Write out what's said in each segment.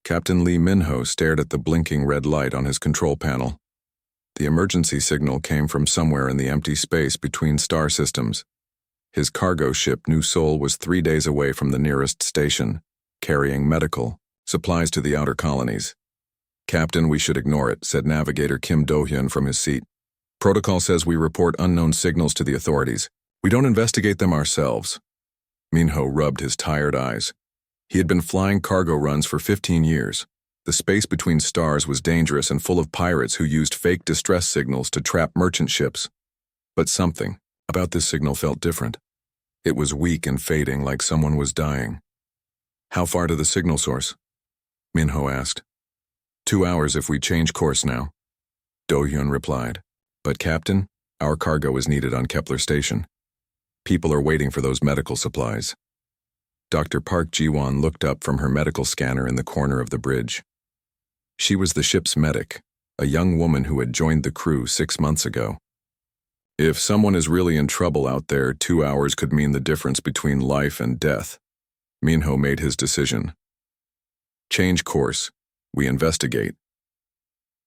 Captain Lee Minho stared at the blinking red light on his control panel. The emergency signal came from somewhere in the empty space between star systems. His cargo ship, New Sol, was 3 days away from the nearest station, carrying medical supplies to the outer colonies. "Captain, we should ignore it," said Navigator Kim Do-hyun from his seat. "Protocol says we report unknown signals to the authorities. We don't investigate them ourselves." Minho rubbed his tired eyes. He had been flying cargo runs for 15 years. The space between stars was dangerous and full of pirates who used fake distress signals to trap merchant ships. But something about this signal felt different. It was weak and fading, like someone was dying. "How far to the signal source?" Minho asked. 2 hours if we change course now," Do-hyun replied. "But Captain, our cargo is needed on Kepler Station. People are waiting for those medical supplies." Dr. Park Ji-won looked up from her medical scanner in the corner of the bridge. She was the ship's medic, a young woman who had joined the crew 6 months ago. If someone is really in trouble out there, 2 hours could mean the difference between life and death. Minho made his decision. "Change course. We investigate."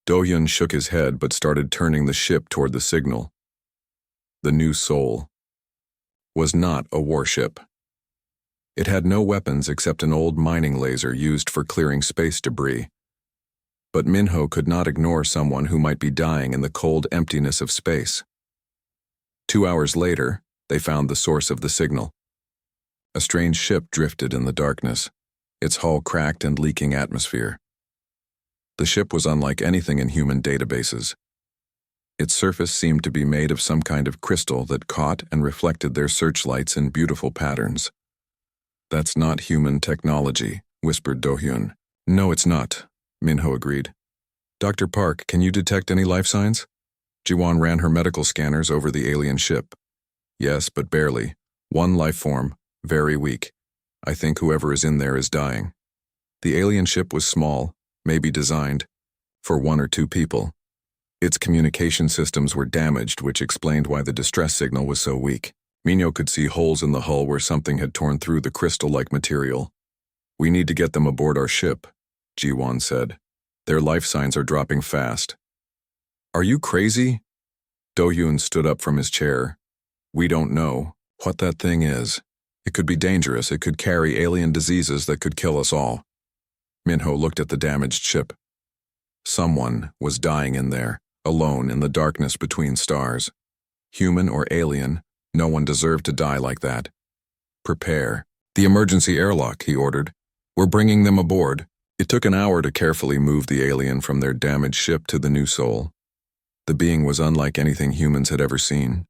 Do-hyun shook his head but started turning the ship toward the signal. The New Sol was not a warship. It had no weapons except an old mining laser used for clearing space debris. But Minho could not ignore someone who might be dying in the cold emptiness of space. 2 hours later, they found the source of the signal. A strange ship drifted in the darkness, its hull cracked and leaking atmosphere. The ship was unlike anything in human databases. Its surface seemed to be made of some kind of crystal that caught and reflected their searchlights in beautiful patterns. "That's not human technology," whispered Do-hyun. "No, it's not," Minho agreed. "Dr. Park, can you detect any life signs?" Ji-won ran her medical scanners over the alien ship. "Yes, but barely. One life form, very weak. I think whoever is in there is dying." The alien ship was small, maybe designed for 1 or 2 people. Its communication systems were damaged, which explained why the distress signal was so weak. Minho could see holes in the hull where something had torn through the crystal-like material. "We need to get them aboard our ship," Ji-won said. "Their life signs are dropping fast." "Are you crazy?" Do-hyun stood up from his chair. "We don't know what that thing is. It could be dangerous. It could carry alien diseases that could kill us all." Minho looked at the damaged ship. Someone was dying in there, alone in the darkness between stars. Human or alien, no one deserved to die like that. "Prepare the emergency airlock," he ordered. "We're bringing them aboard." It took an hour to carefully move the alien from their damaged ship to the New Sol. The being was unlike anything humans had ever seen.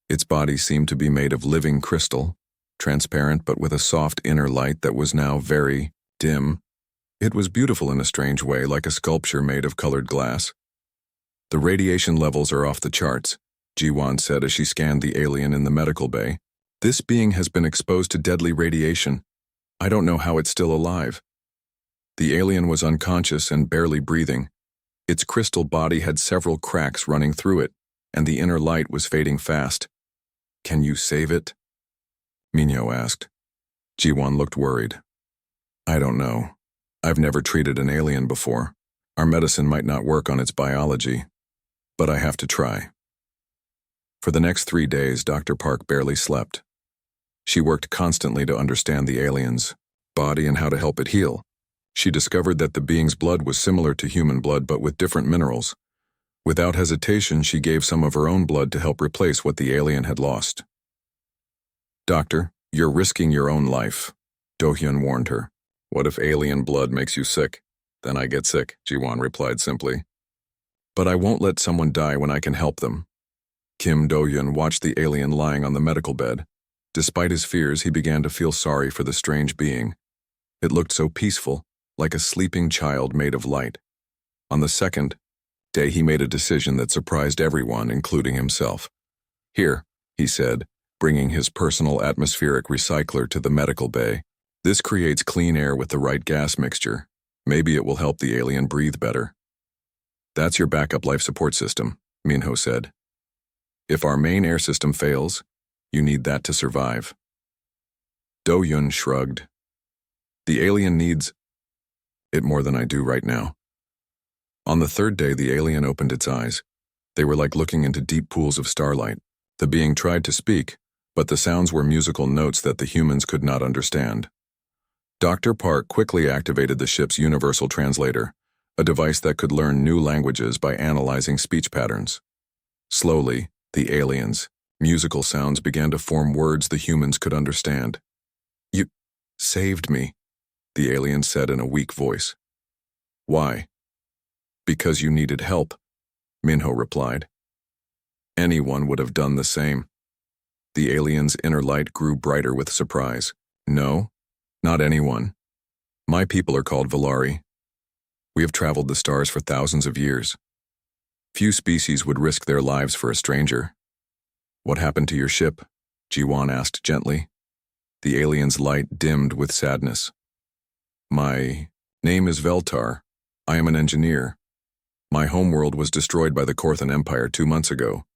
Its body seemed to be made of living crystal, transparent but with a soft inner light that was now very dim. It was beautiful in a strange way, like a sculpture made of colored glass. "The radiation levels are off the charts," Ji-won said as she scanned the alien in the medical bay. "This being has been exposed to deadly radiation. I don't know how it's still alive." The alien was unconscious and barely breathing. Its crystal body had several cracks running through it, and the inner light was fading fast. "Can you save it?" Minho asked. Ji-won looked worried. "I don't know. I've never treated an alien before. Our medicine might not work on its biology, but I have to try." For the next 3 days, Dr. Park barely slept. She worked constantly to understand the alien's body and how to help it heal. She discovered that the being's blood was similar to human blood but with different minerals. Without hesitation, she gave some of her own blood to help replace what the alien had lost. "Doctor, you're risking your own life," Do-hyun warned her. "What if alien blood makes you sick?" "Then I get sick," Ji-won replied simply. "But I won't let someone die when I can help them." Kim Do-hyun watched the alien lying on the medical bed. Despite his fears, he began to feel sorry for the strange being. It looked so peaceful, like a sleeping child made of light. On the second day, he made a decision that surprised everyone, including himself. "Here," he said, bringing his personal atmospheric recycler to the medical bay. "This creates clean air with the right gas mixture. Maybe it will help the alien breathe better." "That's your backup life support system," Minho said. "If our main air system fails, you need that to survive." Do-hyun shrugged. "The alien needs It more than I do right now. On the third day, the alien opened its eyes. They were like looking into deep pools of starlight. The being tried to speak, but the sounds were musical notes that the humans could not understand. Dr. Park quickly activated the ship's universal translator, a device that could learn new languages by analyzing speech patterns. Slowly, the aliens' musical sounds began to form words the humans could understand. "You saved me," the alien said in a weak voice. "Why?" "Because you needed help," Minho replied. "Anyone would have done the same." The alien's inner light grew brighter with surprise. "No, not anyone. My people are called Valari. We have traveled the stars for thousands of years. Few species would risk their lives for a stranger." "What happened to your ship?" Jiwan asked gently. The alien's light dimmed with sadness. "My name is Veltar. I am an engineer. My homeworld was destroyed by the Korthan Empire 2 months ago.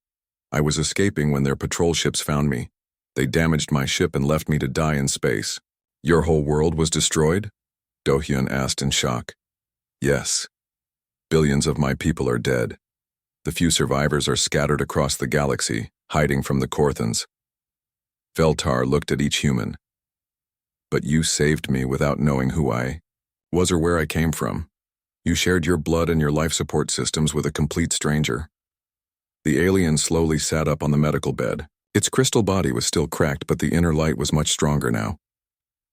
I was escaping when their patrol ships found me. They damaged my ship and left me to die in space." "Your whole world was destroyed?" Do-hyun asked in shock. "Yes. Billions of my people are dead. The few survivors are scattered across the galaxy, hiding from the Korthans." Veltar looked at each human. "But you saved me without knowing who I was or where I came from. You shared your blood and your life support systems with a complete stranger." The alien slowly sat up on the medical bed. Its crystal body was still cracked, but the inner light was much stronger now.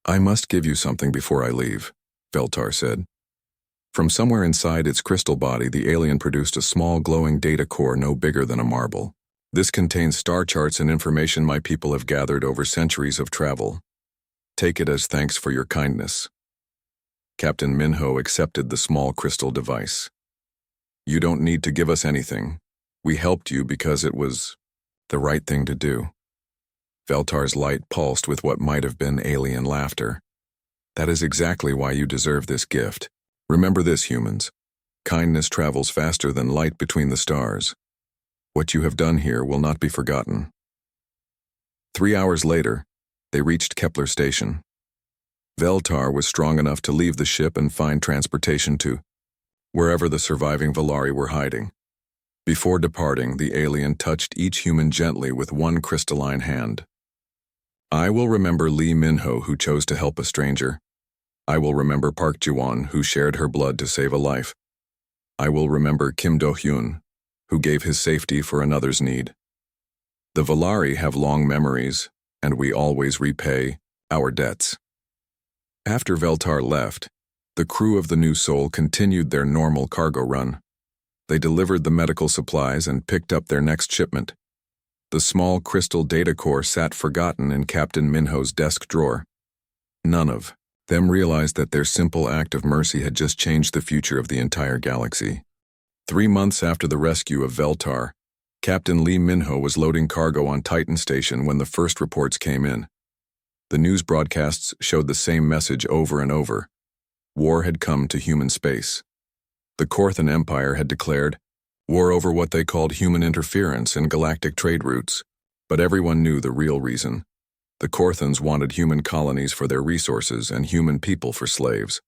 "I must give you something before I leave," Veltar said. From somewhere inside its crystal body, the alien produced a small glowing data core no bigger than a marble. "This contains star charts and information my people have gathered over centuries of travel. Take it as thanks for your kindness." Captain Minho accepted the small crystal device. "You don't need to give us anything. We helped you because it was the right thing to do." Veltar's light pulsed with what might have been alien laughter. "That is exactly why you deserve this gift. Remember this, humans. Kindness travels faster than light between the stars. What you have done here will not be forgotten." 3 hours later, they reached Kepler Station. Veltar was strong enough to leave the ship and find transportation to wherever the surviving Valari were hiding. Before departing, the alien touched each human gently with one crystalline hand. "I will remember Lee Minho, who chose to help a stranger. I will remember Park Jiwon, who shared her blood to save a life. I will remember Kim Do-hyun, who gave his safety for another's need. The Valari have long memories, and we always repay our debts." After Veltar left, the crew of the New Soul continued their normal cargo run. They delivered the medical supplies and picked up their next shipment. The small crystal data core sat forgotten in Captain Minho's desk drawer. None of them realized that their simple act of mercy had just changed the future of the entire galaxy. 3 months after the rescue of Veltar, Captain Lee Minho was loading cargo on Titan Station when the first reports came in. The news broadcasts showed the same message over and over. War had come to human space. The Korthan Empire had declared war over what they called human interference in galactic trade routes, but everyone knew the real reason. The Korthans wanted human colonies for their resources and human people for slaves.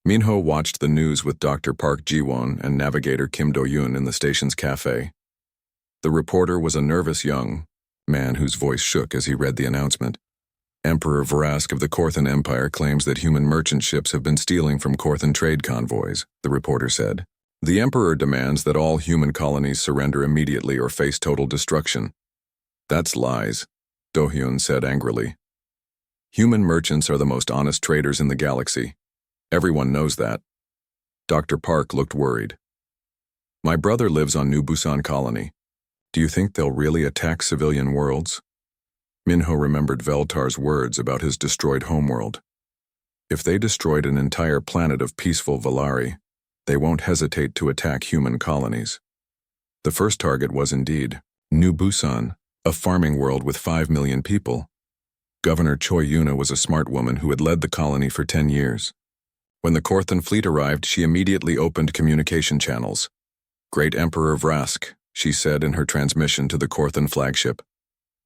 Minho watched the news with Dr. Park Jiwon and navigator Kim Do-hyun in the station's cafe. The reporter was a nervous young man whose voice shook as he read the announcement. "Emperor Vrask of the Korthan Empire claims that human merchant ships have been stealing from Korthan trade convoys," the reporter said. "The Emperor demands that all human colonies surrender immediately or face total destruction." "That's lies," Do-hyun said angrily. "Human merchants are the most honest traders in the galaxy. Everyone knows that." Dr. Park looked worried. "My brother lives on New Busan Colony. Do you think they'll really attack civilian worlds?" Minho remembered Veltar's words about his destroyed homeworld. If they destroyed an entire planet of peaceful Valari, they won't hesitate to attack human colonies. The first target was indeed New Busan, a farming world with 5 million people. Governor Choi Yuna was a smart woman who had led the colony for 10 years. When the Korthan fleet arrived, she immediately opened communication channels. "Great Emperor Vrask," she said in her transmission to the Korthan flagship.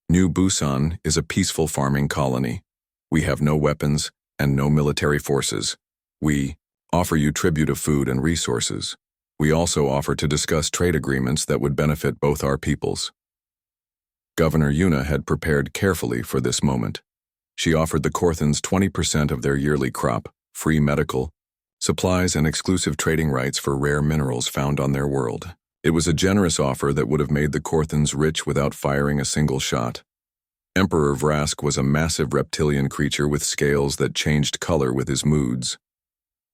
"New Busan is a peaceful farming colony. We have no weapons and no military forces. We offer you tribute of food and resources. We also offer to discuss trade agreements that would benefit both our peoples. Governor Yuna had prepared carefully for this moment. She offered the Korthans 20% of their yearly crop, free medical, supplies, and exclusive trading rights for rare minerals found on their world. It was a generous offer that would have made the Korthans rich without firing a single shot. Emperor Vrask was a massive reptilian creature with scales that changed color with his moods.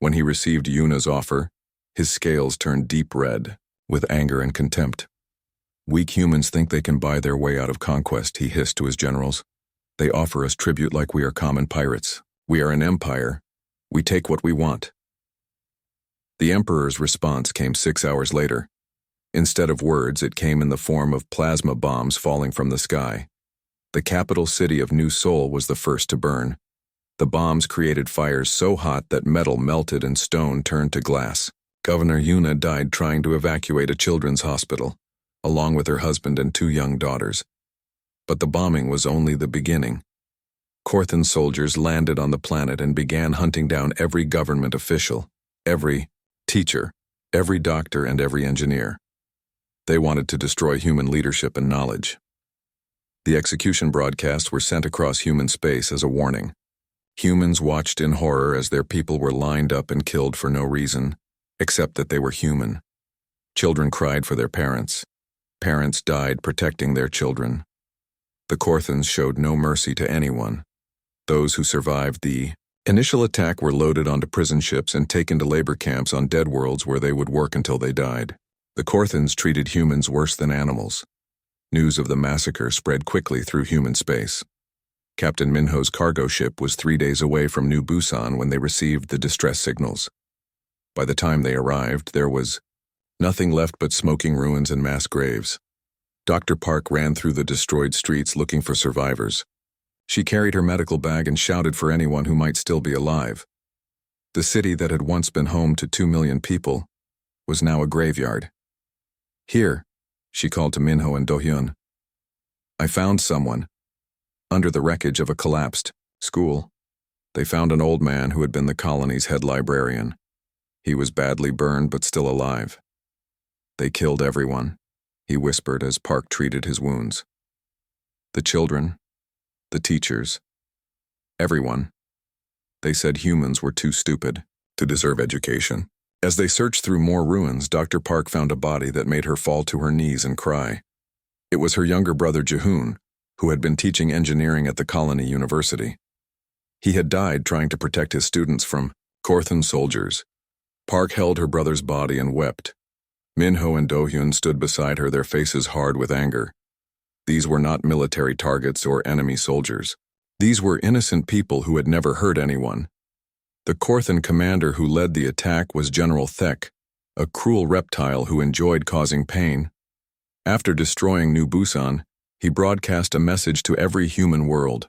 When he received Yuna's offer, his scales turned deep red, with anger and contempt. Weak humans think they can buy their way out of conquest, he hissed to his generals. They offer us tribute like we are common pirates. We are an empire. We take what we want. The Emperor's response came 6 hours later. Instead of words, it came in the form of plasma bombs falling from the sky. The capital city of New Seoul was the first to burn. The bombs created fires so hot that metal melted and stone turned to glass. Governor Yuna died trying to evacuate a children's hospital, along with her husband and 2 young daughters. But the bombing was only the beginning. Korthan soldiers landed on the planet and began hunting down every government official, every teacher, every doctor, and every engineer. They wanted to destroy human leadership and knowledge. The execution broadcasts were sent across human space as a warning. Humans watched in horror as their people were lined up and killed for no reason, except that they were human. Children cried for their parents. Parents died protecting their children. The Korthans showed no mercy to anyone. Those who survived the initial attack were loaded onto prison ships and taken to labor camps on dead worlds where they would work until they died. The Korthans treated humans worse than animals. News of the massacre spread quickly through human space. Captain Minho's cargo ship was 3 days away from New Busan when they received the distress signals. By the time they arrived, there was nothing left but smoking ruins and mass graves. Dr. Park ran through the destroyed streets looking for survivors. She carried her medical bag and shouted for anyone who might still be alive. The city that had once been home to 2 million people was now a graveyard. Here, she called to Minho and Do-hyun. I found someone. Under the wreckage of a collapsed school, they found an old man who had been the colony's head librarian. He was badly burned but still alive. They killed everyone, he whispered as Park treated his wounds. The children, the teachers, everyone. They said humans were too stupid to deserve education. As they searched through more ruins, Dr. Park found a body that made her fall to her knees and cry. It was her younger brother Jahoon, who had been teaching engineering at the colony university. He had died trying to protect his students from Korthan soldiers. Park held her brother's body and wept. Minho and Do-hyun stood beside her, their faces hard with anger. These were not military targets or enemy soldiers. These were innocent people who had never hurt anyone. The Korthan commander who led the attack was General Thek, a cruel reptile who enjoyed causing pain. After destroying New Busan, he broadcast a message to every human world.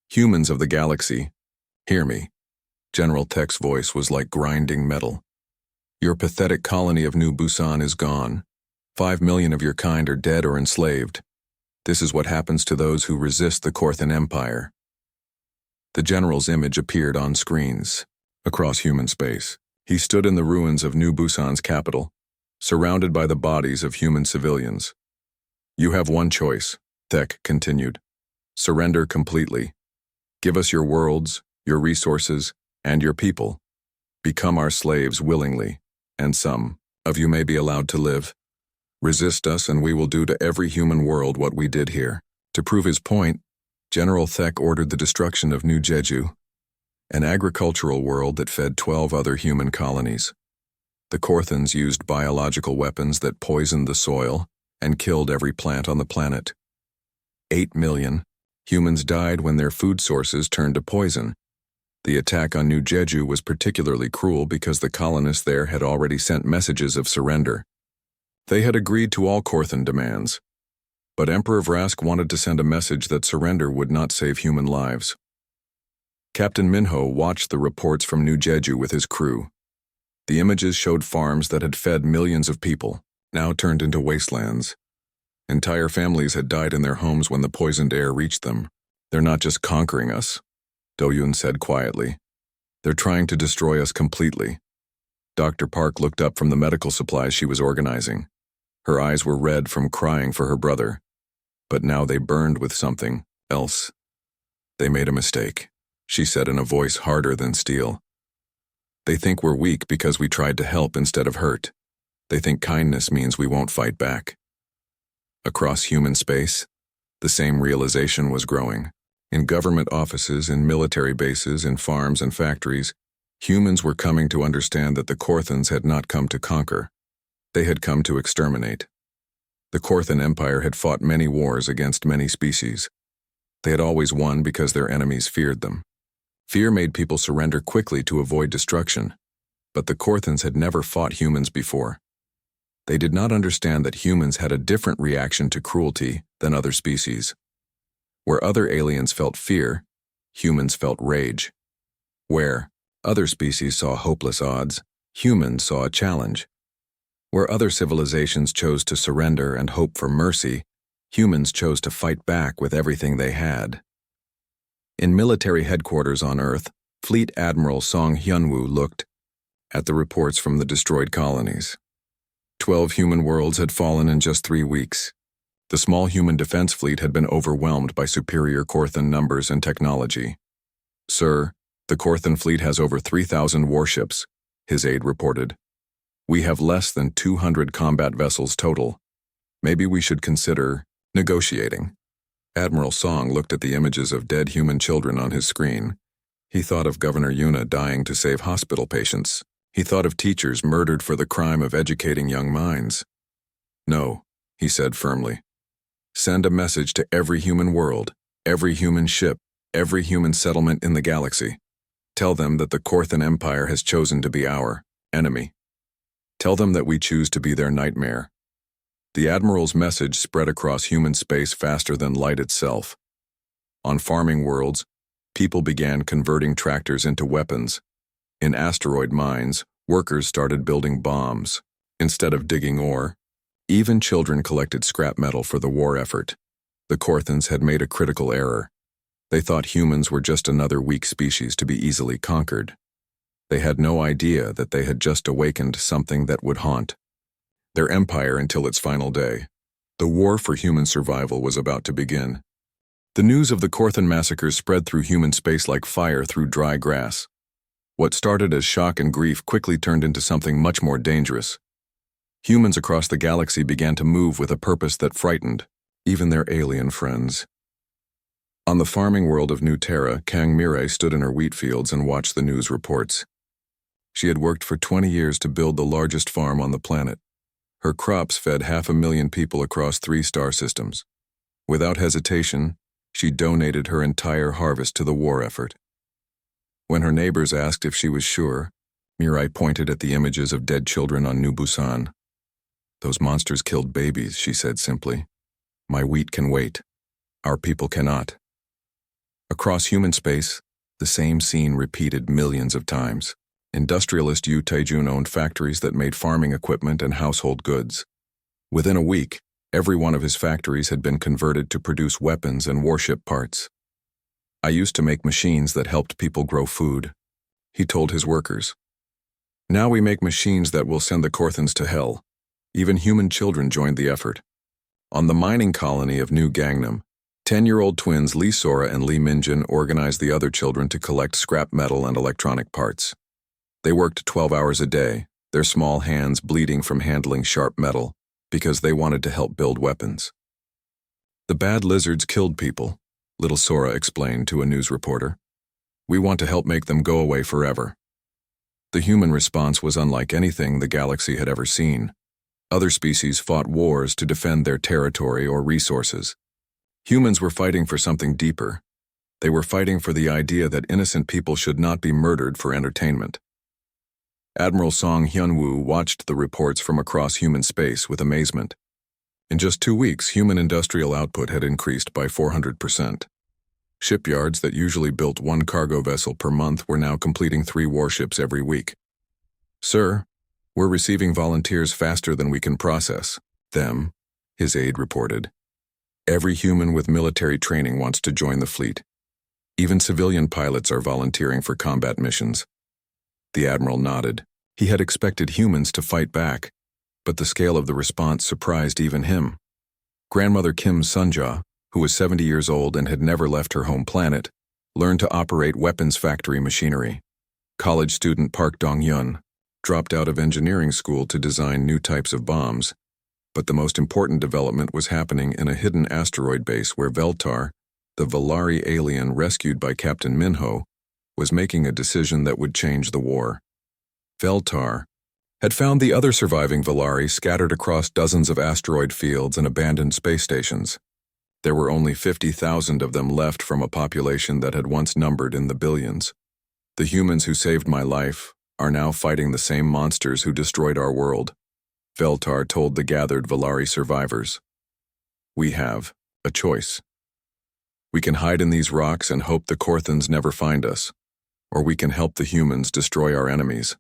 Humans of the galaxy, hear me. General Thek's voice was like grinding metal. Your pathetic colony of New Busan is gone. 5 million of your kind are dead or enslaved. This is what happens to those who resist the Korthan Empire. The general's image appeared on screens across human space. He stood in the ruins of New Busan's capital, surrounded by the bodies of human civilians. You have one choice, Thek continued. Surrender completely. Give us your worlds, your resources, and your people. Become our slaves willingly, and some of you may be allowed to live. Resist us and we will do to every human world what we did here. To prove his point, General Thek ordered the destruction of New Jeju, an agricultural world that fed 12 other human colonies. The Korthans used biological weapons that poisoned the soil and killed every plant on the planet. 8 million humans died when their food sources turned to poison. The attack on New Jeju was particularly cruel because the colonists there had already sent messages of surrender. They had agreed to all Korthan demands. But Emperor Vrask wanted to send a message that surrender would not save human lives. Captain Minho watched the reports from New Jeju with his crew. The images showed farms that had fed millions of people, now turned into wastelands. Entire families had died in their homes when the poisoned air reached them. They're not just conquering us, Do-hyun said quietly. They're trying to destroy us completely. Dr. Park looked up from the medical supplies she was organizing. Her eyes were red from crying for her brother, but now they burned with something else. They made a mistake, she said in a voice harder than steel. They think we're weak because we tried to help instead of hurt. They think kindness means we won't fight back. Across human space, the same realization was growing. In government offices, in military bases, in farms and factories, humans were coming to understand that the Korthans had not come to conquer. They had come to exterminate. The Korthan Empire had fought many wars against many species. They had always won because their enemies feared them. Fear made people surrender quickly to avoid destruction, but the Korthans had never fought humans before. They did not understand that humans had a different reaction to cruelty than other species. Where other aliens felt fear, humans felt rage. Where other species saw hopeless odds, humans saw a challenge. Where other civilizations chose to surrender and hope for mercy, humans chose to fight back with everything they had. In military headquarters on Earth, Fleet Admiral Song Hyunwoo looked at the reports from the destroyed colonies. 12 human worlds had fallen in just 3 weeks. The small human defense fleet had been overwhelmed by superior Korthan numbers and technology. "Sir, the Korthan fleet has over 3,000 warships," his aide reported. "We have less than 200 combat vessels total. Maybe we should consider negotiating." Admiral Song looked at the images of dead human children on his screen. He thought of Governor Yuna dying to save hospital patients. He thought of teachers murdered for the crime of educating young minds. "No," he said firmly. "Send a message to every human world, every human ship, every human settlement in the galaxy. Tell them that the Korthan Empire has chosen to be our enemy. Tell them that we choose to be their nightmare." The Admiral's message spread across human space faster than light itself. On farming worlds, people began converting tractors into weapons. In asteroid mines, workers started building bombs. Instead of digging ore, even children collected scrap metal for the war effort. The Korthans had made a critical error. They thought humans were just another weak species to be easily conquered. They had no idea that they had just awakened something that would haunt their empire until its final day. The war for human survival was about to begin. The news of the Korthan massacres spread through human space like fire through dry grass. What started as shock and grief quickly turned into something much more dangerous. Humans across the galaxy began to move with a purpose that frightened even their alien friends. On the farming world of New Terra, Kang Mirai stood in her wheat fields and watched the news reports. She had worked for 20 years to build the largest farm on the planet. Her crops fed 500,000 people across 3 star systems. Without hesitation, she donated her entire harvest to the war effort. When her neighbors asked if she was sure, Mirai pointed at the images of dead children on New Busan. "Those monsters killed babies," she said simply. "My wheat can wait. Our people cannot." Across human space, the same scene repeated millions of times. Industrialist Yu Taijun owned factories that made farming equipment and household goods. Within a week, every one of his factories had been converted to produce weapons and warship parts. "I used to make machines that helped people grow food," he told his workers. "Now we make machines that will send the Korthans to hell." Even human children joined the effort. On the mining colony of New Gangnam, 10-year-old twins Lee Sora and Lee Minjin organized the other children to collect scrap metal and electronic parts. They worked 12 hours a day, their small hands bleeding from handling sharp metal, because they wanted to help build weapons. "The bad lizards killed people," little Sora explained to a news reporter. "We want to help make them go away forever." The human response was unlike anything the galaxy had ever seen. Other species fought wars to defend their territory or resources. Humans were fighting for something deeper. They were fighting for the idea that innocent people should not be murdered for entertainment. Admiral Song Hyunwoo watched the reports from across human space with amazement. In just 2 weeks, human industrial output had increased by 400%. Shipyards that usually built 1 cargo vessel per month were now completing 3 warships every week. "Sir, we're receiving volunteers faster than we can process them," his aide reported. "Every human with military training wants to join the fleet. Even civilian pilots are volunteering for combat missions." The admiral nodded. He had expected humans to fight back, but the scale of the response surprised even him. Grandmother Kim Sunja, who was 70 years old and had never left her home planet, learned to operate weapons factory machinery. College student Park Dong-yun dropped out of engineering school to design new types of bombs, but the most important development was happening in a hidden asteroid base where Veltar, the Valari alien rescued by Captain Minho, was making a decision that would change the war. Veltar had found the other surviving Valari scattered across dozens of asteroid fields and abandoned space stations. There were only 50,000 of them left from a population that had once numbered in the billions. The humans who saved my life are now fighting the same monsters who destroyed our world, Veltar told the gathered Valari survivors. We have a choice. We can hide in these rocks and hope the Korthans never find us, or we can help the humans destroy our enemies.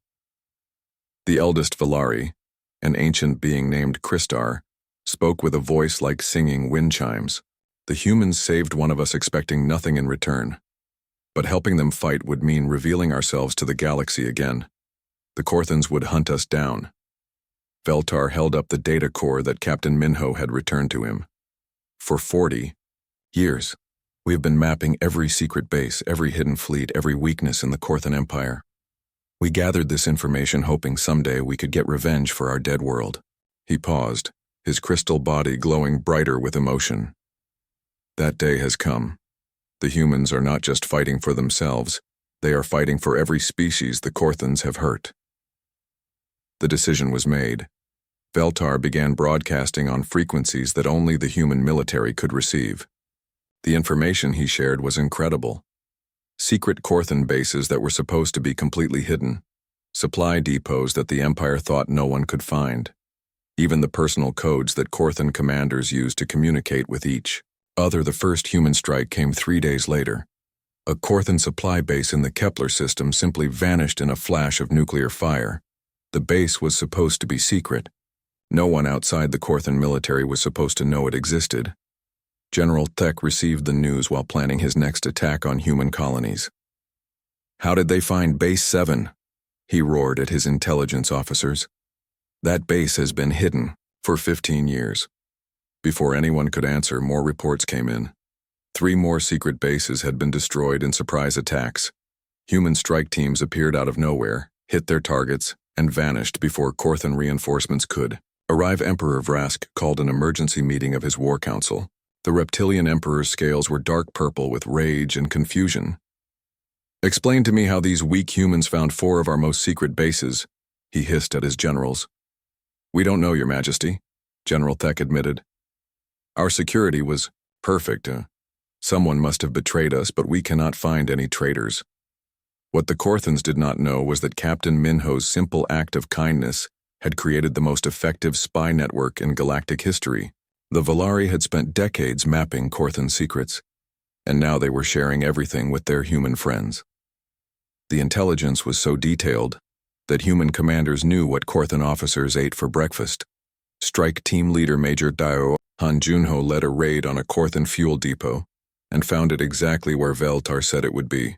The eldest Valari, an ancient being named Kristar, spoke with a voice like singing wind chimes. The humans saved one of us expecting nothing in return. But helping them fight would mean revealing ourselves to the galaxy again. The Korthans would hunt us down. Veltar held up the data core that Captain Minho had returned to him. For 40 years, we have been mapping every secret base, every hidden fleet, every weakness in the Korthan Empire. We gathered this information hoping someday we could get revenge for our dead world. He paused, his crystal body glowing brighter with emotion. That day has come. The humans are not just fighting for themselves, they are fighting for every species the Korthans have hurt. The decision was made. Veltar began broadcasting on frequencies that only the human military could receive. The information he shared was incredible. Secret Korthan bases that were supposed to be completely hidden. Supply depots that the Empire thought no one could find. Even the personal codes that Korthan commanders used to communicate with each other. The first human strike came 3 days later. A Korthan supply base in the Kepler system simply vanished in a flash of nuclear fire. The base was supposed to be secret. No one outside the Korthan military was supposed to know it existed. General Thek received the news while planning his next attack on human colonies. How did they find Base 7? He roared at his intelligence officers. That base has been hidden for 15 years. Before anyone could answer, more reports came in. 3 more secret bases had been destroyed in surprise attacks. Human strike teams appeared out of nowhere, hit their targets, and vanished before Korthan reinforcements could arrive. Emperor Vrask called an emergency meeting of his war council. The reptilian emperor's scales were dark purple with rage and confusion. Explain to me how these weak humans found 4 of our most secret bases, he hissed at his generals. We don't know, Your Majesty, General Thek admitted. Our security was perfect. Someone must have betrayed us, but we cannot find any traitors. What the Korthans did not know was that Captain Minho's simple act of kindness had created the most effective spy network in galactic history. The Valari had spent decades mapping Korthan secrets, and now they were sharing everything with their human friends. The intelligence was so detailed that human commanders knew what Korthan officers ate for breakfast. Strike Team Leader Major Dio Han Junho led a raid on a Korthan fuel depot and found it exactly where Veltar said it would be,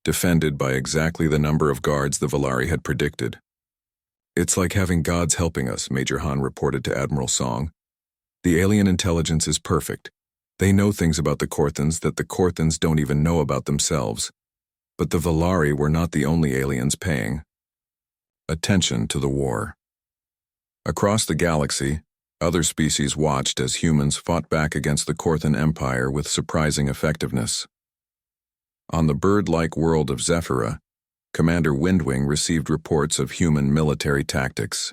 defended by exactly the number of guards the Valari had predicted. It's like having gods helping us, Major Han reported to Admiral Song. The alien intelligence is perfect. They know things about the Korthans that the Korthans don't even know about themselves. But the Valari were not the only aliens paying attention to the war. Across the galaxy, other species watched as humans fought back against the Korthan Empire with surprising effectiveness. On the bird-like world of Zephyra, Commander Windwing received reports of human military tactics.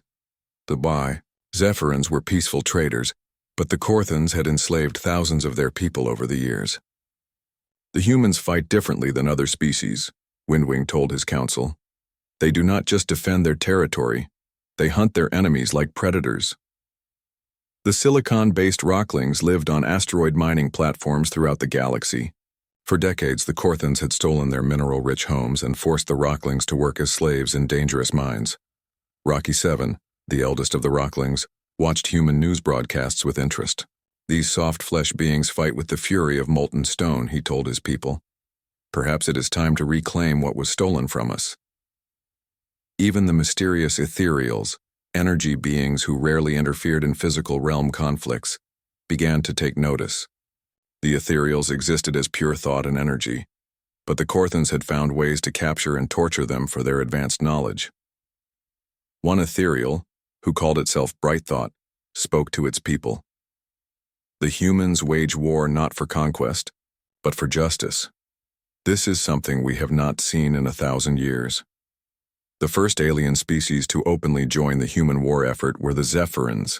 The Zephyrans were peaceful traders, but the Korthans had enslaved thousands of their people over the years. The humans fight differently than other species, Windwing told his council. They do not just defend their territory, they hunt their enemies like predators. The silicon-based Rocklings lived on asteroid mining platforms throughout the galaxy. For decades, the Korthans had stolen their mineral-rich homes and forced the Rocklings to work as slaves in dangerous mines. Rocky 7, the eldest of the Rocklings, watched human news broadcasts with interest. These soft-flesh beings fight with the fury of molten stone, he told his people. Perhaps it is time to reclaim what was stolen from us. Even the mysterious ethereals, energy beings who rarely interfered in physical realm conflicts, began to take notice. The ethereals existed as pure thought and energy, but the Korthans had found ways to capture and torture them for their advanced knowledge. One ethereal, who called itself Bright Thought, spoke to its people. The humans wage war not for conquest, but for justice. This is something we have not seen in 1,000 years. The first alien species to openly join the human war effort were the Zephyrins.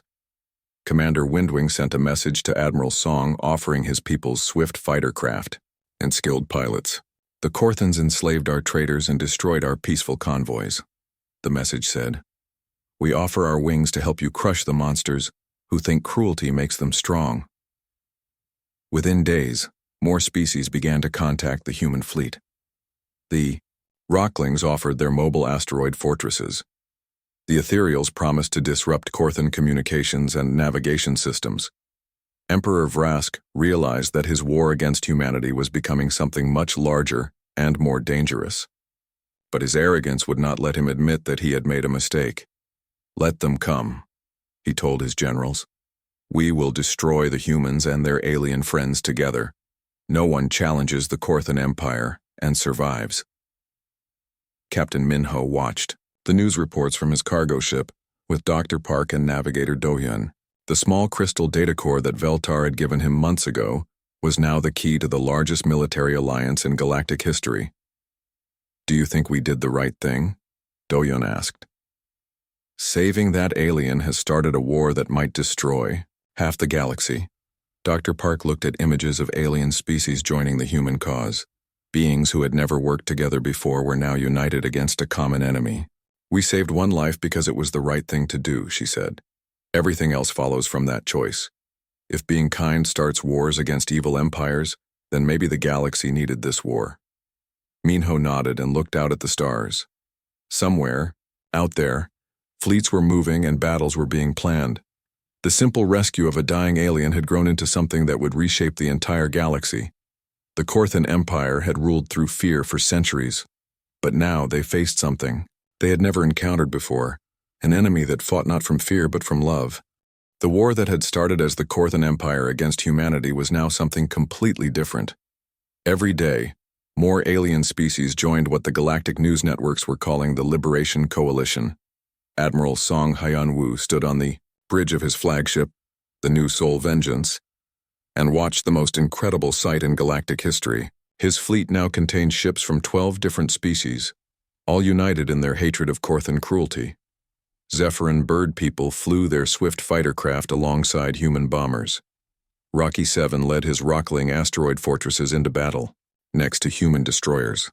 Commander Windwing sent a message to Admiral Song offering his people's swift fighter craft and skilled pilots. The Korthans enslaved our traders and destroyed our peaceful convoys. The message said, "We offer our wings to help you crush the monsters who think cruelty makes them strong." Within days, more species began to contact the human fleet. The Rocklings offered their mobile asteroid fortresses. The Ethereals promised to disrupt Korthan communications and navigation systems. Emperor Vrask realized that his war against humanity was becoming something much larger and more dangerous. But his arrogance would not let him admit that he had made a mistake. "Let them come," he told his generals. "We will destroy the humans and their alien friends together. No one challenges the Korthan Empire and survives." Captain Minho watched the news reports from his cargo ship with Dr. Park and Navigator Dohyun. The small crystal data core that Veltar had given him months ago was now the key to the largest military alliance in galactic history. "Do you think we did the right thing?" Dohyun asked. "Saving that alien has started a war that might destroy half the galaxy." Dr. Park looked at images of alien species joining the human cause. Beings who had never worked together before were now united against a common enemy. "We saved one life because it was the right thing to do," she said. "Everything else follows from that choice. If being kind starts wars against evil empires, then maybe the galaxy needed this war." Minho nodded and looked out at the stars. Somewhere, out there, fleets were moving and battles were being planned. The simple rescue of a dying alien had grown into something that would reshape the entire galaxy. The Korthan Empire had ruled through fear for centuries, but now they faced something they had never encountered before, an enemy that fought not from fear but from love. The war that had started as the Korthan Empire against humanity was now something completely different. Every day, more alien species joined what the galactic news networks were calling the Liberation Coalition. Admiral Song Hyun-woo stood on the bridge of his flagship, the New Soul Vengeance, and watched the most incredible sight in galactic history. His fleet now contained ships from 12 different species, all united in their hatred of Korthan cruelty. Zephyrin bird people flew their swift fighter craft alongside human bombers. Rocky 7 led his Rockling asteroid fortresses into battle, next to human destroyers.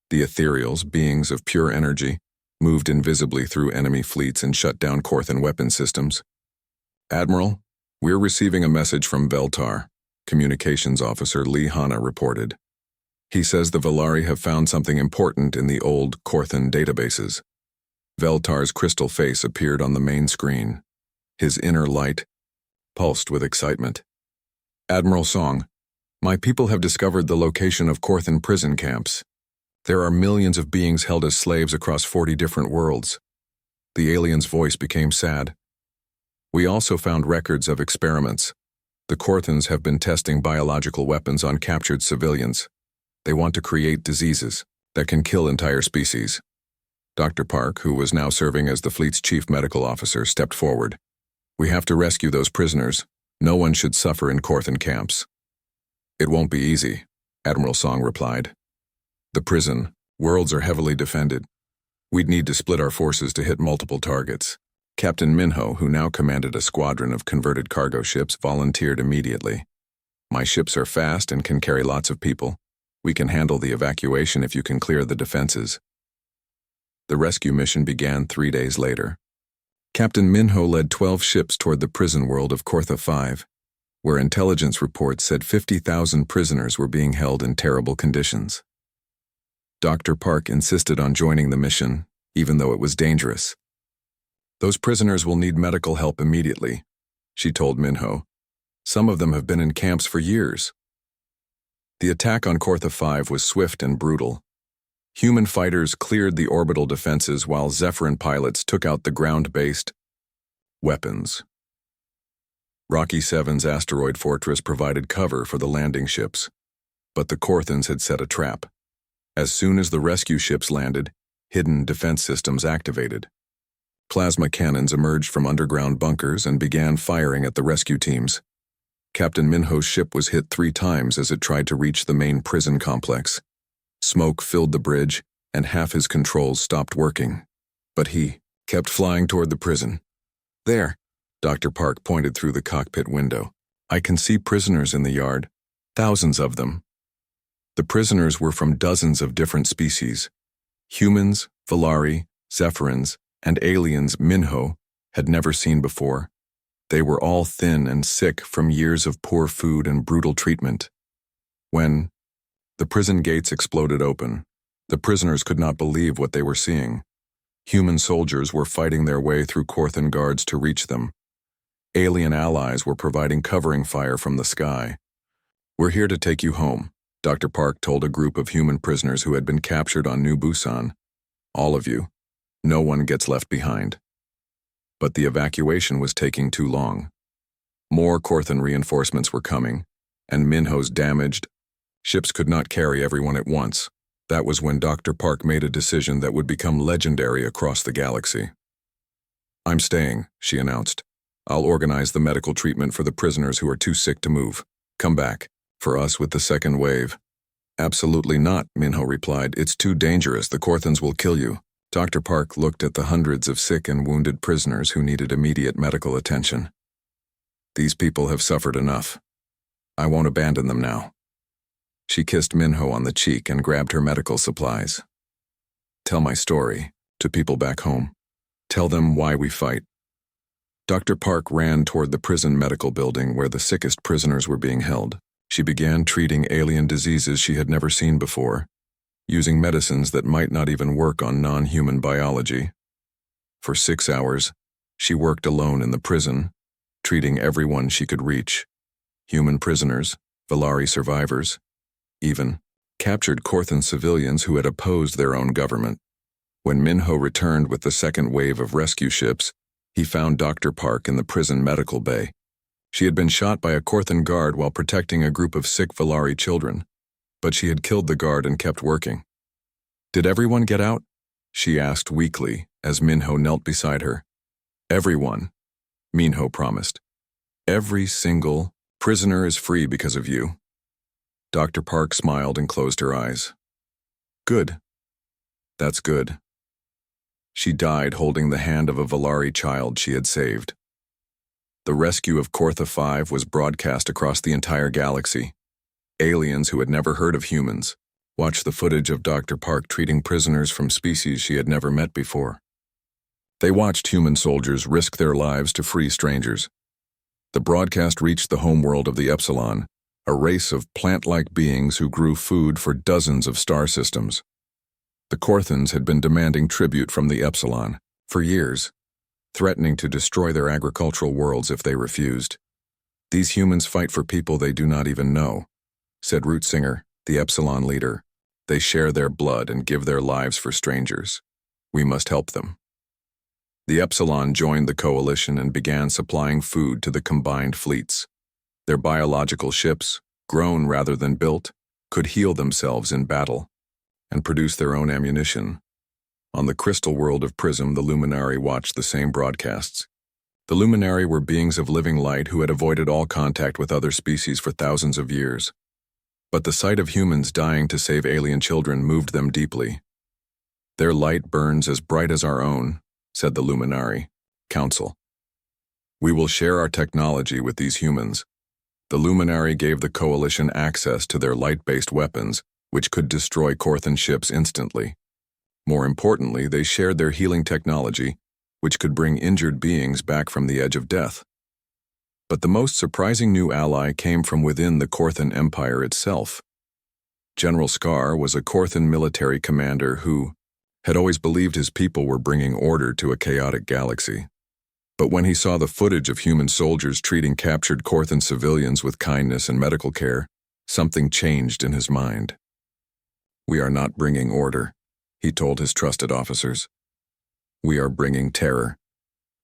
The Ethereals, beings of pure energy, moved invisibly through enemy fleets and shut down Korthan weapon systems. "Admiral, we're receiving a message from Veltar," Communications Officer Lee Hanna reported. "He says the Velari have found something important in the old Korthan databases." Veltar's crystal face appeared on the main screen. His inner light pulsed with excitement. "Admiral Song, my people have discovered the location of Korthan prison camps. There are millions of beings held as slaves across 40 different worlds." The alien's voice became sad. "We also found records of experiments. The Korthans have been testing biological weapons on captured civilians. They want to create diseases that can kill entire species." Dr. Park, who was now serving as the fleet's chief medical officer, stepped forward. "We have to rescue those prisoners. No one should suffer in Korthan camps." "It won't be easy," Admiral Song replied. "The prison worlds are heavily defended. We'd need to split our forces to hit multiple targets." Captain Minho, who now commanded a squadron of converted cargo ships, volunteered immediately. "My ships are fast and can carry lots of people. We can handle the evacuation if you can clear the defenses." The rescue mission began 3 days later. Captain Minho led 12 ships toward the prison world of Kortha 5, where intelligence reports said 50,000 prisoners were being held in terrible conditions. Dr. Park insisted on joining the mission, even though it was dangerous. "Those prisoners will need medical help immediately," she told Minho. "Some of them have been in camps for years." The attack on Kortha 5 was swift and brutal. Human fighters cleared the orbital defenses while Zephyrin pilots took out the ground-based weapons. Rocky 7's asteroid fortress provided cover for the landing ships, but the Korthans had set a trap. As soon as the rescue ships landed, hidden defense systems activated. Plasma cannons emerged from underground bunkers and began firing at the rescue teams. Captain Minho's ship was hit 3 times as it tried to reach the main prison complex. Smoke filled the bridge, and half his controls stopped working. But he kept flying toward the prison. There, Dr. Park pointed through the cockpit window. I can see prisoners in the yard, thousands of them. The prisoners were from dozens of different species. Humans, Valari, Zephyrins, and aliens Minho had never seen before. They were all thin and sick from years of poor food and brutal treatment. When the prison gates exploded open, the prisoners could not believe what they were seeing. Human soldiers were fighting their way through Korthan guards to reach them. Alien allies were providing covering fire from the sky. We're here to take you home, Dr. Park told a group of human prisoners who had been captured on New Busan. All of you. No one gets left behind. But the evacuation was taking too long. More Korthan reinforcements were coming, and Minho's damaged ships could not carry everyone at once. That was when Dr. Park made a decision that would become legendary across the galaxy. I'm staying, she announced. I'll organize the medical treatment for the prisoners who are too sick to move. Come back. For us with the second wave. Absolutely not, Minho replied. It's too dangerous. The Korthans will kill you. Dr. Park looked at the hundreds of sick and wounded prisoners who needed immediate medical attention. These people have suffered enough. I won't abandon them now. She kissed Minho on the cheek and grabbed her medical supplies. Tell my story to people back home. Tell them why we fight. Dr. Park ran toward the prison medical building where the sickest prisoners were being held. She began treating alien diseases she had never seen before, using medicines that might not even work on non-human biology. For 6 hours, she worked alone in the prison, treating everyone she could reach. Human prisoners, Valari survivors, even captured Korthan civilians who had opposed their own government. When Minho returned with the second wave of rescue ships, he found Dr. Park in the prison medical bay. She had been shot by a Korthan guard while protecting a group of sick Valari children, but she had killed the guard and kept working. Did everyone get out? She asked weakly as Minho knelt beside her. Everyone, Minho promised. Every single prisoner is free because of you. Dr. Park smiled and closed her eyes. Good. That's good. She died holding the hand of a Valari child she had saved. The rescue of Kortha 5 was broadcast across the entire galaxy. Aliens who had never heard of humans watched the footage of Dr. Park treating prisoners from species she had never met before. They watched human soldiers risk their lives to free strangers. The broadcast reached the homeworld of the Epsilon, a race of plant-like beings who grew food for dozens of star systems. The Korthans had been demanding tribute from the Epsilon for years, threatening to destroy their agricultural worlds if they refused. These humans fight for people they do not even know, said Rootsinger, the Epsilon leader. They share their blood and give their lives for strangers. We must help them. The Epsilon joined the coalition and began supplying food to the combined fleets. Their biological ships, grown rather than built, could heal themselves in battle and produce their own ammunition. On the crystal world of Prism, the Luminari watched the same broadcasts. The Luminari were beings of living light who had avoided all contact with other species for thousands of years. But the sight of humans dying to save alien children moved them deeply. Their light burns as bright as our own, said the Luminari Council. We will share our technology with these humans. The Luminari gave the Coalition access to their light-based weapons, which could destroy Korthan ships instantly. More importantly, they shared their healing technology, which could bring injured beings back from the edge of death. But the most surprising new ally came from within the Korthan Empire itself. General Scar was a Korthan military commander who had always believed his people were bringing order to a chaotic galaxy. But when he saw the footage of human soldiers treating captured Korthan civilians with kindness and medical care, something changed in his mind. We are not bringing order, he told his trusted officers. We are bringing terror.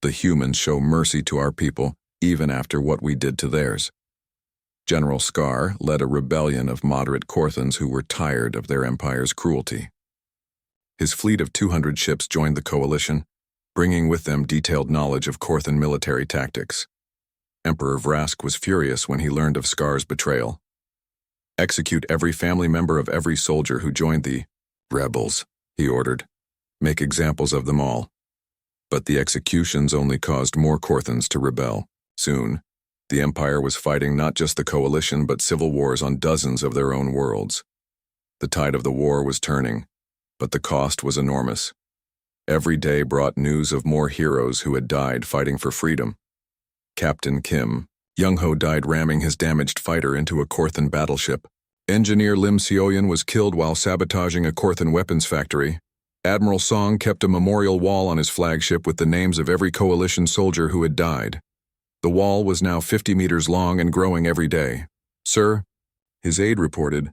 The humans show mercy to our people, even after what we did to theirs. General Scar led a rebellion of moderate Korthans who were tired of their empire's cruelty. His fleet of 200 ships joined the coalition, bringing with them detailed knowledge of Korthan military tactics. Emperor Vrask was furious when he learned of Scar's betrayal. Execute every family member of every soldier who joined the rebels, he ordered. Make examples of them all. But the executions only caused more Korthans to rebel. Soon, the Empire was fighting not just the coalition but civil wars on dozens of their own worlds. The tide of the war was turning, but the cost was enormous. Every day brought news of more heroes who had died fighting for freedom. Captain Kim Young-ho died ramming his damaged fighter into a Korthan battleship. Engineer Lim Seoyan was killed while sabotaging a Korthan weapons factory. Admiral Song kept a memorial wall on his flagship with the names of every coalition soldier who had died. The wall was now 50 meters long and growing every day. Sir, his aide reported,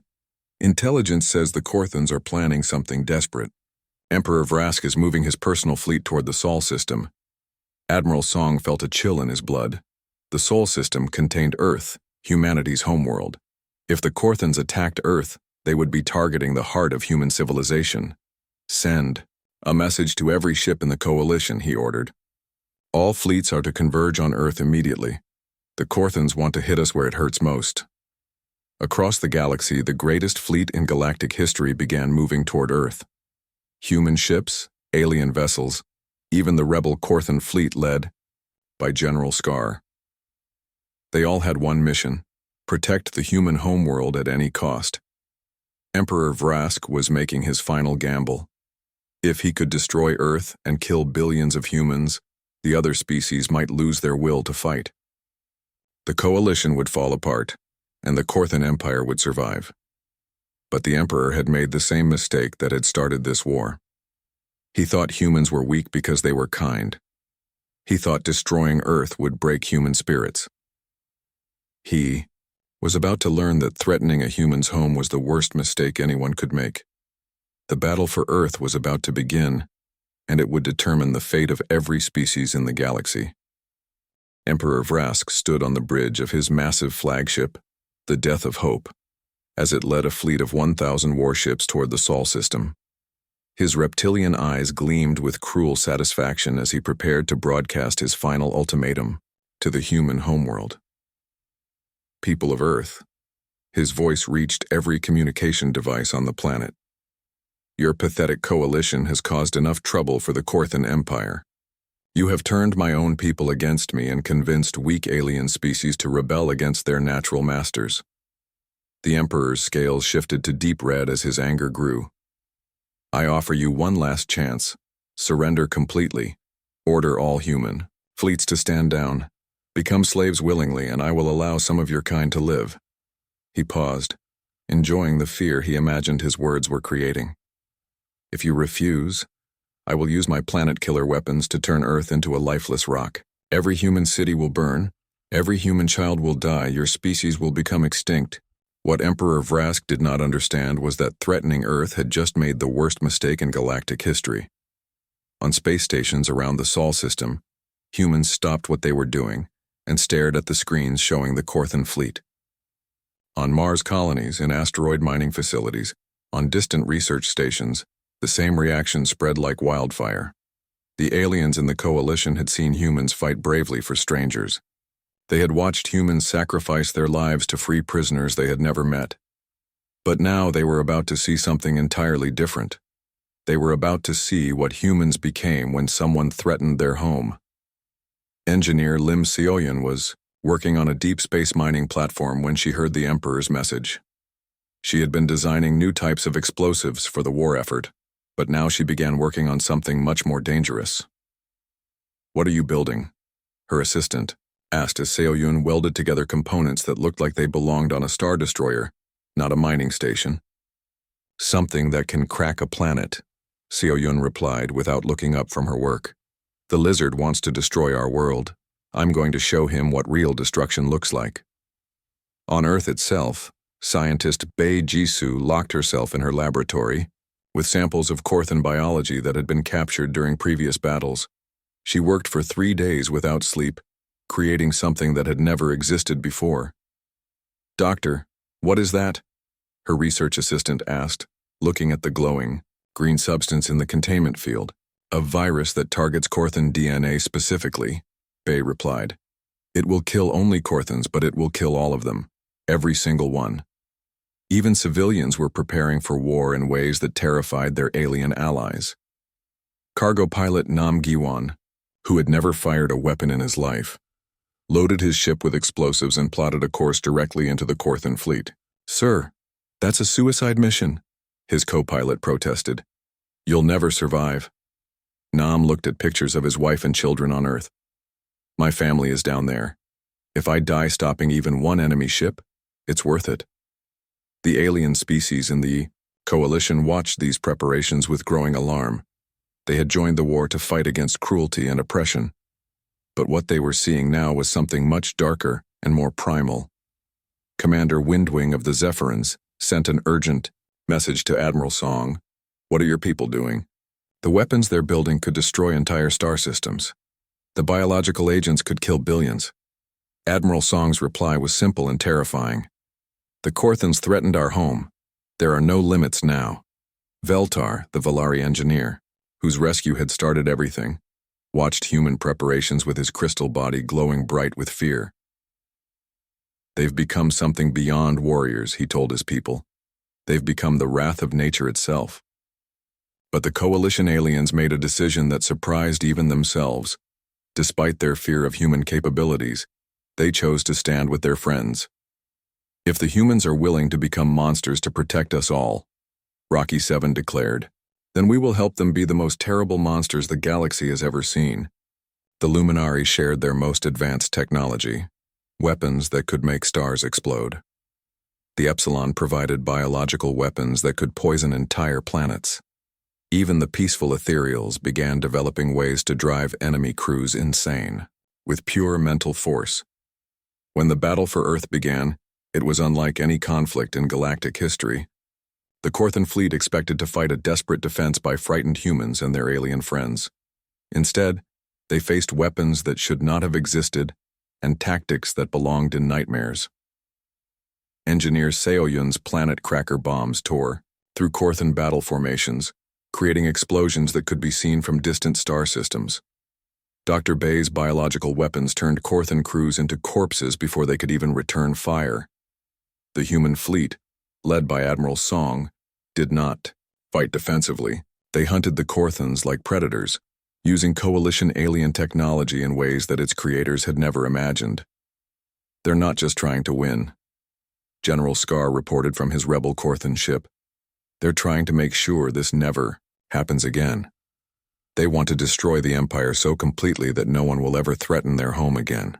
intelligence says the Korthans are planning something desperate. Emperor Vrask is moving his personal fleet toward the Sol system. Admiral Song felt a chill in his blood. The Sol system contained Earth, humanity's homeworld. If the Korthans attacked Earth, they would be targeting the heart of human civilization. Send a message to every ship in the coalition, he ordered. All fleets are to converge on Earth immediately. The Korthans want to hit us where it hurts most. Across the galaxy, the greatest fleet in galactic history began moving toward Earth. Human ships, alien vessels, even the rebel Korthan fleet led by General Scar. They all had one mission: protect the human homeworld at any cost. Emperor Vrask was making his final gamble. If he could destroy Earth and kill billions of humans, the other species might lose their will to fight. The coalition would fall apart, and the Korthan Empire would survive. But the Emperor had made the same mistake that had started this war. He thought humans were weak because they were kind. He thought destroying Earth would break human spirits. He was about to learn that threatening a human's home was the worst mistake anyone could make. The battle for Earth was about to begin, and it would determine the fate of every species in the galaxy. Emperor Vrask stood on the bridge of his massive flagship, the Death of Hope, as it led a fleet of 1,000 warships toward the Sol system. His reptilian eyes gleamed with cruel satisfaction as he prepared to broadcast his final ultimatum to the human homeworld. People of Earth, his voice reached every communication device on the planet. Your pathetic coalition has caused enough trouble for the Korthan Empire. You have turned my own people against me and convinced weak alien species to rebel against their natural masters. The Emperor's scales shifted to deep red as his anger grew. I offer you one last chance. Surrender completely. Order all human fleets to stand down. Become slaves willingly, and I will allow some of your kind to live. He paused, enjoying the fear he imagined his words were creating. If you refuse, I will use my planet-killer weapons to turn Earth into a lifeless rock. Every human city will burn. Every human child will die. Your species will become extinct. What Emperor Vrask did not understand was that threatening Earth had just made the worst mistake in galactic history. On space stations around the Sol system, humans stopped what they were doing and stared at the screens showing the Korthan fleet. On Mars colonies, in asteroid mining facilities, on distant research stations, the same reaction spread like wildfire. The aliens in the coalition had seen humans fight bravely for strangers. They had watched humans sacrifice their lives to free prisoners they had never met. But now they were about to see something entirely different. They were about to see what humans became when someone threatened their home. Engineer Lim Seoyan was working on a deep space mining platform when she heard the Emperor's message. She had been designing new types of explosives for the war effort, but now she began working on something much more dangerous. What are you building? Her assistant asked as Seoyun welded together components that looked like they belonged on a star destroyer, not a mining station. Something that can crack a planet, Seoyun replied without looking up from her work. The lizard wants to destroy our world. I'm going to show him what real destruction looks like. On Earth itself, scientist Bei Jisoo locked herself in her laboratory, with samples of Korthan biology that had been captured during previous battles. She worked for 3 days without sleep, creating something that had never existed before. "Doctor, what is that?" her research assistant asked, looking at the glowing, green substance in the containment field. "A virus that targets Korthan DNA specifically," Bay replied. "It will kill only Korthans, but it will kill all of them, every single one." Even civilians were preparing for war in ways that terrified their alien allies. Cargo pilot Nam Giwan, who had never fired a weapon in his life, loaded his ship with explosives and plotted a course directly into the Korthan fleet. "Sir, that's a suicide mission," his co-pilot protested. "You'll never survive." Nam looked at pictures of his wife and children on Earth. "My family is down there. If I die stopping even one enemy ship, it's worth it." The alien species in the coalition watched these preparations with growing alarm. They had joined the war to fight against cruelty and oppression. But what they were seeing now was something much darker and more primal. Commander Windwing of the Zephyrins sent an urgent message to Admiral Song. "What are your people doing? The weapons they're building could destroy entire star systems. The biological agents could kill billions." Admiral Song's reply was simple and terrifying. "The Korthans threatened our home. There are no limits now." Veltar, the Valari engineer, whose rescue had started everything, watched human preparations with his crystal body glowing bright with fear. "They've become something beyond warriors," he told his people. "They've become the wrath of nature itself." But the coalition aliens made a decision that surprised even themselves. Despite their fear of human capabilities, they chose to stand with their friends. "If the humans are willing to become monsters to protect us all," Rocky 7 declared, "then we will help them be the most terrible monsters the galaxy has ever seen." The Luminari shared their most advanced technology, weapons that could make stars explode. The Epsilon provided biological weapons that could poison entire planets. Even the peaceful ethereals began developing ways to drive enemy crews insane, with pure mental force. When the battle for Earth began, it was unlike any conflict in galactic history. The Korthan fleet expected to fight a desperate defense by frightened humans and their alien friends. Instead, they faced weapons that should not have existed and tactics that belonged in nightmares. Engineer Seoyun's planet cracker bombs tore through Korthan battle formations, creating explosions that could be seen from distant star systems. Dr. Bay's biological weapons turned Korthan crews into corpses before they could even return fire. The human fleet, led by Admiral Song, did not fight defensively. They hunted the Korthans like predators, using coalition alien technology in ways that its creators had never imagined. "They're not just trying to win," General Scar reported from his rebel Korthan ship. "They're trying to make sure this never happens again. They want to destroy the Empire so completely that no one will ever threaten their home again."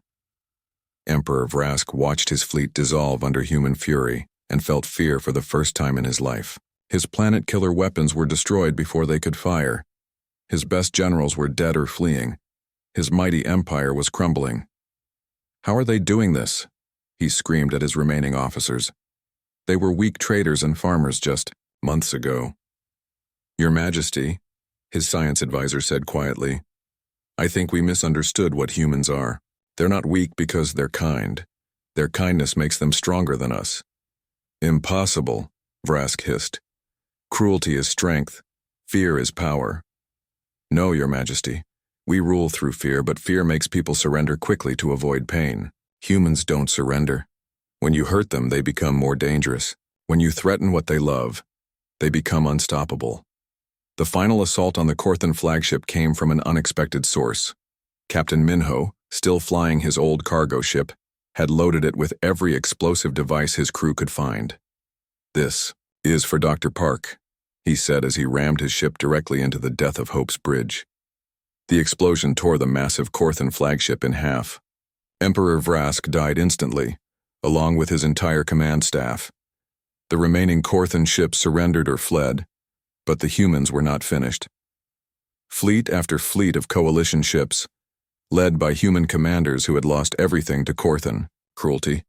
Emperor Vrask watched his fleet dissolve under human fury and felt fear for the first time in his life. His planet-killer weapons were destroyed before they could fire. His best generals were dead or fleeing. His mighty empire was crumbling. "How are they doing this?" he screamed at his remaining officers. "They were weak traders and farmers just months ago." "Your Majesty," his science advisor said quietly, "I think we misunderstood what humans are. They're not weak because they're kind. Their kindness makes them stronger than us." "Impossible," Vrask hissed. "Cruelty is strength. Fear is power." "No, Your Majesty. We rule through fear, but fear makes people surrender quickly to avoid pain. Humans don't surrender. When you hurt them, they become more dangerous. When you threaten what they love, they become unstoppable." The final assault on the Korthan flagship came from an unexpected source. Captain Minho, still flying his old cargo ship, had loaded it with every explosive device his crew could find. "This is for Dr. Park," he said as he rammed his ship directly into the Death of Hope's bridge. The explosion tore the massive Korthan flagship in half. Emperor Vrask died instantly, along with his entire command staff. The remaining Korthan ships surrendered or fled, but the humans were not finished. Fleet after fleet of coalition ships, led by human commanders who had lost everything to Korthan cruelty,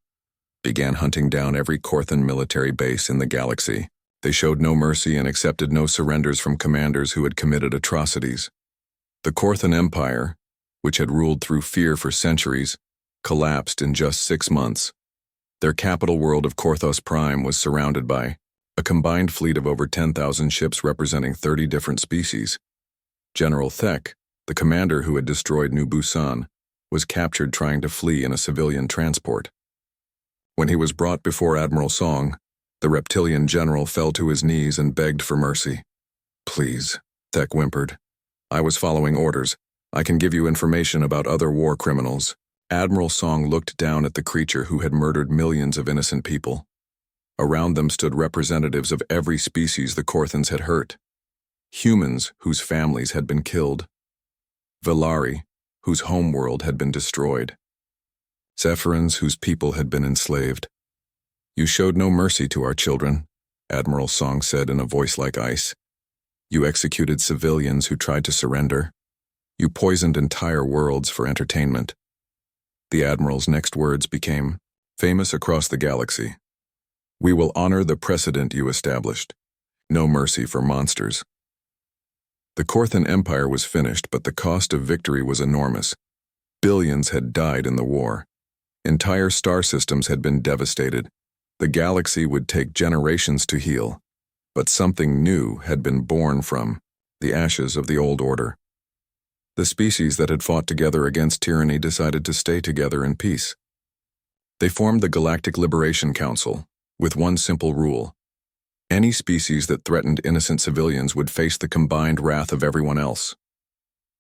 began hunting down every Korthan military base in the galaxy. They showed no mercy and accepted no surrenders from commanders who had committed atrocities. The Korthan Empire, which had ruled through fear for centuries, collapsed in just 6 months. Their capital world of Korthos Prime was surrounded by a combined fleet of over 10,000 ships representing 30 different species. General Thek, the commander who had destroyed New Busan, was captured trying to flee in a civilian transport. When he was brought before Admiral Song, the reptilian general fell to his knees and begged for mercy. "Please," Thek whimpered. "I was following orders. I can give you information about other war criminals." Admiral Song looked down at the creature who had murdered millions of innocent people. Around them stood representatives of every species the Korthans had hurt. Humans whose families had been killed. Velari, whose homeworld had been destroyed. Zephyrins whose people had been enslaved. "You showed no mercy to our children," Admiral Song said in a voice like ice. "You executed civilians who tried to surrender. You poisoned entire worlds for entertainment." The Admiral's next words became famous across the galaxy. "We will honor the precedent you established. No mercy for monsters." The Korthan Empire was finished, but the cost of victory was enormous. Billions had died in the war. Entire star systems had been devastated. The galaxy would take generations to heal, but something new had been born from the ashes of the old order. The species that had fought together against tyranny decided to stay together in peace. They formed the Galactic Liberation Council, with one simple rule. Any species that threatened innocent civilians would face the combined wrath of everyone else.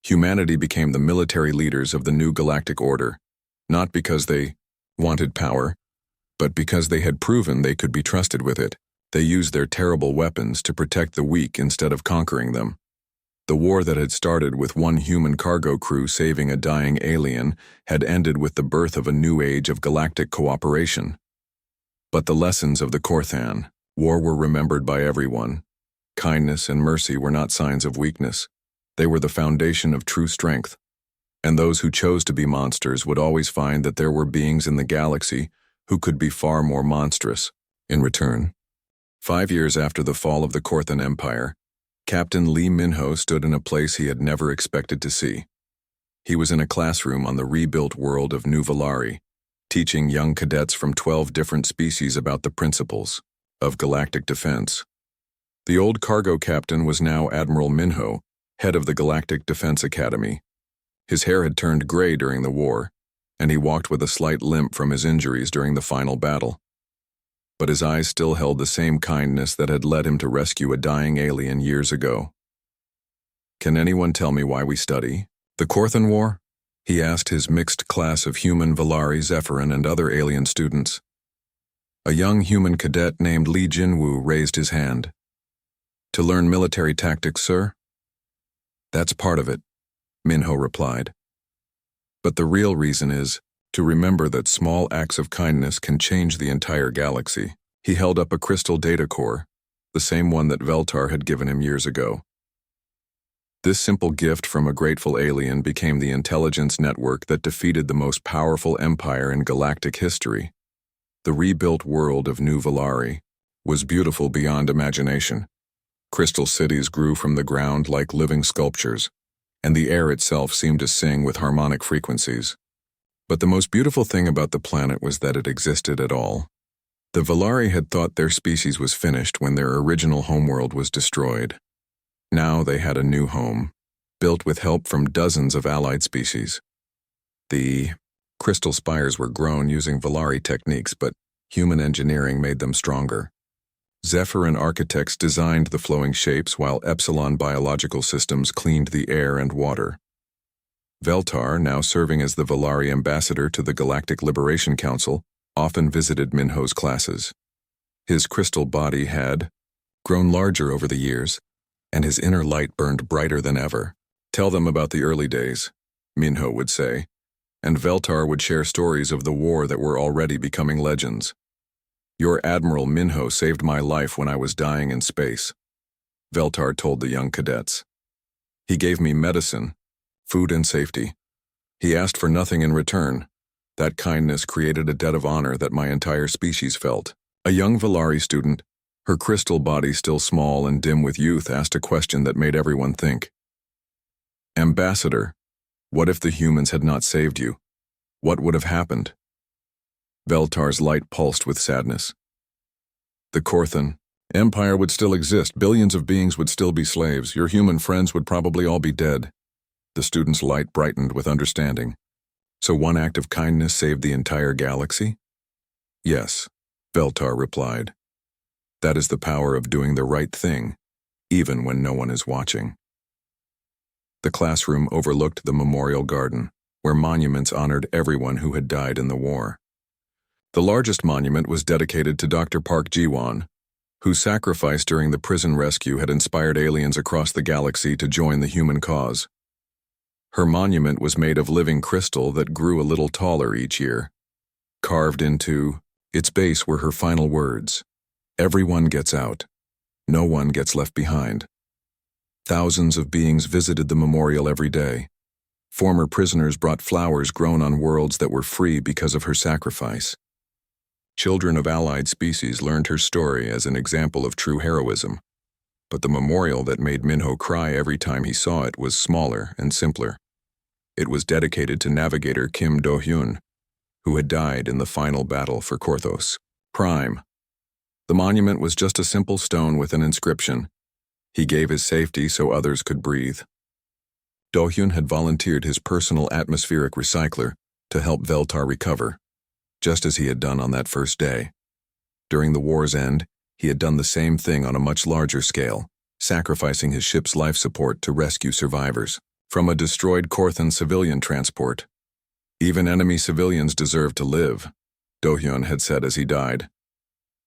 Humanity became the military leaders of the new galactic order, not because they wanted power, but because they had proven they could be trusted with it. They used their terrible weapons to protect the weak instead of conquering them. The war that had started with one human cargo crew saving a dying alien had ended with the birth of a new age of galactic cooperation. But the lessons of the Korthan War were remembered by everyone. Kindness and mercy were not signs of weakness. They were the foundation of true strength. And those who chose to be monsters would always find that there were beings in the galaxy who could be far more monstrous in return. 5 years after the fall of the Korthan Empire, Captain Lee Minho stood in a place he had never expected to see. He was in a classroom on the rebuilt world of New Velari, teaching young cadets from 12 different species about the principles of galactic defense. The old cargo captain was now Admiral Minho, head of the Galactic Defense Academy. His hair had turned gray during the war, and he walked with a slight limp from his injuries during the final battle. But his eyes still held the same kindness that had led him to rescue a dying alien years ago. "Can anyone tell me why we study the Korthan War?" he asked his mixed class of human Velari, Zephyrin, and other alien students. A young human cadet named Li Jinwu raised his hand. "To learn military tactics, sir?" "That's part of it," Minho replied. "But the real reason is to remember that small acts of kindness can change the entire galaxy." He held up a crystal data core, the same one that Veltar had given him years ago. This simple gift from a grateful alien became the intelligence network that defeated the most powerful empire in galactic history. The rebuilt world of New Velari was beautiful beyond imagination. Crystal cities grew from the ground like living sculptures, and the air itself seemed to sing with harmonic frequencies. But the most beautiful thing about the planet was that it existed at all. The Velari had thought their species was finished when their original homeworld was destroyed. Now they had a new home, built with help from dozens of allied species. The crystal spires were grown using Velari techniques, but human engineering made them stronger. Zephyrin architects designed the flowing shapes, while Epsilon biological systems cleaned the air and water. Veltar, now serving as the Velari ambassador to the Galactic Liberation Council, often visited Minho's classes. His crystal body had grown larger over the years, and his inner light burned brighter than ever. "Tell them about the early days," Minho would say, and Veltar would share stories of the war that were already becoming legends. "Your Admiral Minho saved my life when I was dying in space," Veltar told the young cadets. "He gave me medicine, food, and safety. He asked for nothing in return. That kindness created a debt of honor that my entire species felt." A young Velari student, Her crystal body, still small and dim with youth, asked a question that made everyone think. Ambassador, what if the humans had not saved you? What would have happened? Veltar's light pulsed with sadness. The Korthan Empire would still exist, billions of beings would still be slaves, your human friends would probably all be dead. The student's light brightened with understanding. So one act of kindness saved the entire galaxy? Yes, Veltar replied. That is the power of doing the right thing, even when no one is watching. The classroom overlooked the memorial garden, where monuments honored everyone who had died in the war. The largest monument was dedicated to Dr. Park Ji-won, whose sacrifice during the prison rescue had inspired aliens across the galaxy to join the human cause. Her monument was made of living crystal that grew a little taller each year. Carved into its base were her final words: "Everyone gets out. No one gets left behind." Thousands of beings visited the memorial every day. Former prisoners brought flowers grown on worlds that were free because of her sacrifice. Children of allied species learned her story as an example of true heroism. But the memorial that made Minho cry every time he saw it was smaller and simpler. It was dedicated to navigator Kim Do-hyun, who had died in the final battle for Korthos Prime. The monument was just a simple stone with an inscription: "He gave his safety so others could breathe." Do-hyun had volunteered his personal atmospheric recycler to help Veltar recover, just as he had done on that first day. During the war's end, he had done the same thing on a much larger scale, sacrificing his ship's life support to rescue survivors from a destroyed Korthan civilian transport. "Even enemy civilians deserve to live," Do-hyun had said as he died.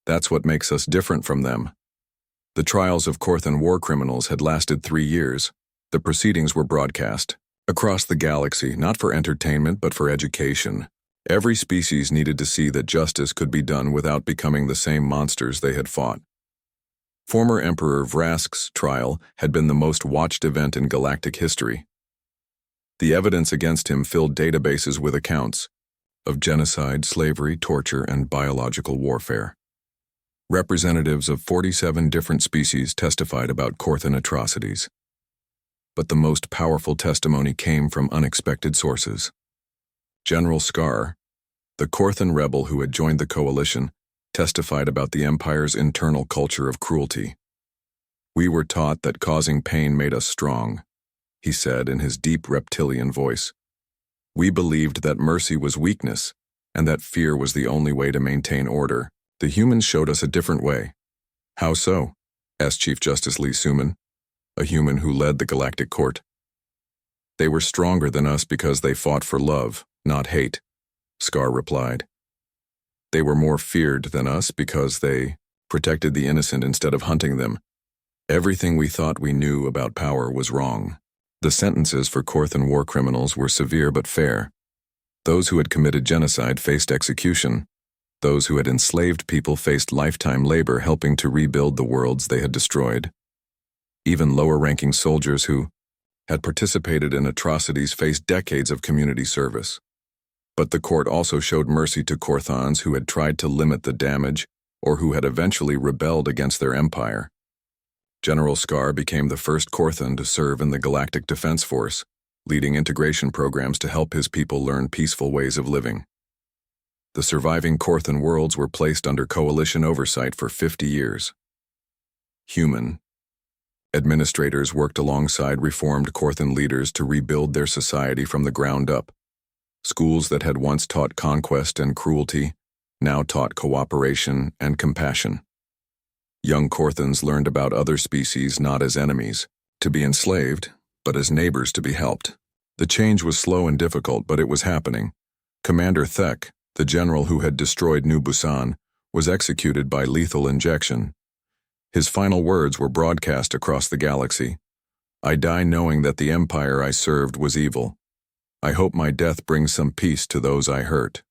"That's what makes us different from them." The trials of Korthan war criminals had lasted 3 years. The proceedings were broadcast across the galaxy, not for entertainment but for education. Every species needed to see that justice could be done without becoming the same monsters they had fought. Former Emperor Vrask's trial had been the most watched event in galactic history. The evidence against him filled databases with accounts of genocide, slavery, torture, and biological warfare. Representatives of 47 different species testified about Korthan atrocities. But the most powerful testimony came from unexpected sources. General Scar, the Korthan rebel who had joined the coalition, testified about the Empire's internal culture of cruelty. "We were taught that causing pain made us strong," he said in his deep reptilian voice. "We believed that mercy was weakness, and that fear was the only way to maintain order. The humans showed us a different way." "How so?" asked Chief Justice Lee Suman, a human who led the Galactic Court. "They were stronger than us because they fought for love, not hate," Scar replied. "They were more feared than us because they protected the innocent instead of hunting them. Everything we thought we knew about power was wrong." The sentences for Korthan war criminals were severe but fair. Those who had committed genocide faced execution. Those who had enslaved people faced lifetime labor helping to rebuild the worlds they had destroyed. Even lower-ranking soldiers who had participated in atrocities faced decades of community service. But the court also showed mercy to Korthans who had tried to limit the damage or who had eventually rebelled against their empire. General Scar became the first Korthan to serve in the Galactic Defense Force, leading integration programs to help his people learn peaceful ways of living. The surviving Korthan worlds were placed under coalition oversight for 50 years. Human administrators worked alongside reformed Korthan leaders to rebuild their society from the ground up. Schools that had once taught conquest and cruelty now taught cooperation and compassion. Young Korthans learned about other species not as enemies to be enslaved, but as neighbors to be helped. The change was slow and difficult, but it was happening. Commander Thek, the general who had destroyed New Busan, was executed by lethal injection. His final words were broadcast across the galaxy. "I die knowing that the empire I served was evil. I hope my death brings some peace to those I hurt."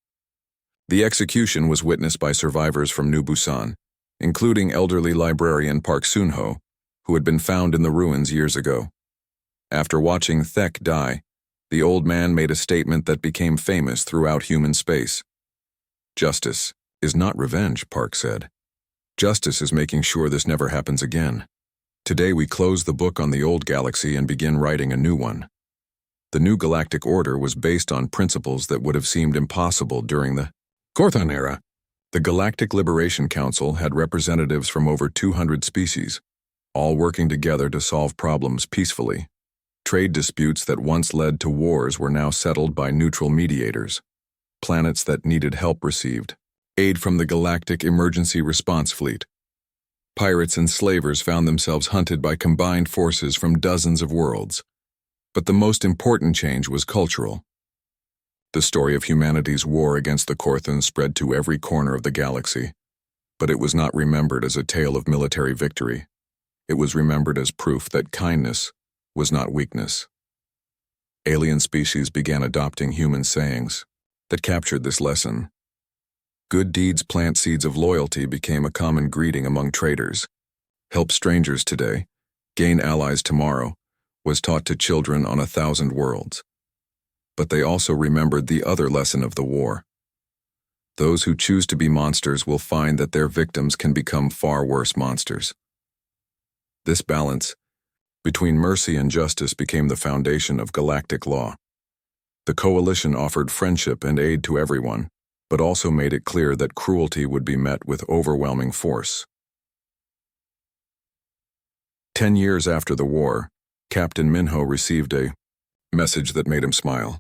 The execution was witnessed by survivors from New Busan, including elderly librarian Park Soon-ho, who had been found in the ruins years ago. After watching Thek die, the old man made a statement that became famous throughout human space. "Justice is not revenge," Park said. Justice is making sure this never happens again. Today we close the book on the old galaxy and begin writing a new one. The new galactic order was based on principles that would have seemed impossible during the Korthon era. The Galactic Liberation Council had representatives from over 200 species, all working together to solve problems peacefully. Trade disputes that once led to wars were now settled by neutral mediators. Planets that needed help received aid from the Galactic Emergency Response Fleet. Pirates and slavers found themselves hunted by combined forces from dozens of worlds. But the most important change was cultural. The story of humanity's war against the Korthons spread to every corner of the galaxy, but it was not remembered as a tale of military victory. It was remembered as proof that kindness was not weakness. Alien species began adopting human sayings that captured this lesson. Good deeds plant seeds of loyalty became a common greeting among traders. Help strangers today, gain allies tomorrow, was taught to children on 1,000 worlds. But they also remembered the other lesson of the war. Those who choose to be monsters will find that their victims can become far worse monsters. This balance between mercy and justice became the foundation of galactic law. The coalition offered friendship and aid to everyone, but also made it clear that cruelty would be met with overwhelming force. 10 years after the war, Captain Minho received a message that made him smile.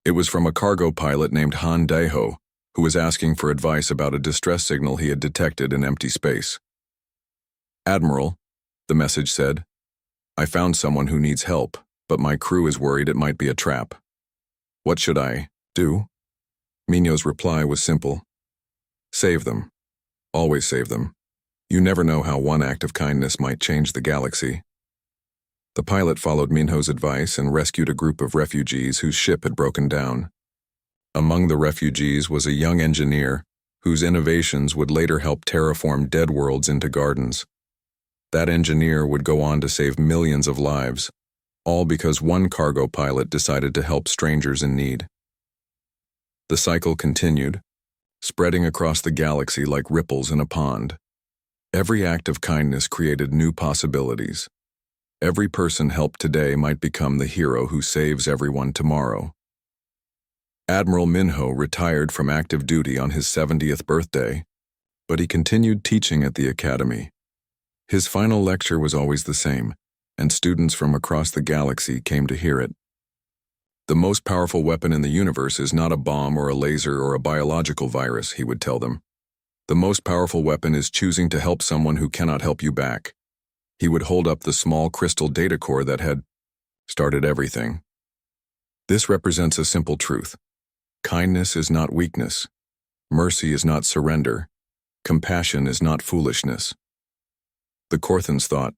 It was from a cargo pilot named Han Daeho, who was asking for advice about a distress signal he had detected in empty space. "Admiral," the message said, "I found someone who needs help, but my crew is worried it might be a trap. What should I do?" Minho's reply was simple. "Save them. Always save them. You never know how one act of kindness might change the galaxy." The pilot followed Minho's advice and rescued a group of refugees whose ship had broken down. Among the refugees was a young engineer whose innovations would later help terraform dead worlds into gardens. That engineer would go on to save millions of lives, all because one cargo pilot decided to help strangers in need. The cycle continued, spreading across the galaxy like ripples in a pond. Every act of kindness created new possibilities. Every person helped today might become the hero who saves everyone tomorrow. Admiral Minho retired from active duty on his 70th birthday, but he continued teaching at the academy. His final lecture was always the same, and students from across the galaxy came to hear it. "The most powerful weapon in the universe is not a bomb or a laser or a biological virus," he would tell them. "The most powerful weapon is choosing to help someone who cannot help you back." He would hold up the small crystal data core that had started everything. This represents a simple truth. Kindness is not weakness. Mercy is not surrender. Compassion is not foolishness. The Korthons thought,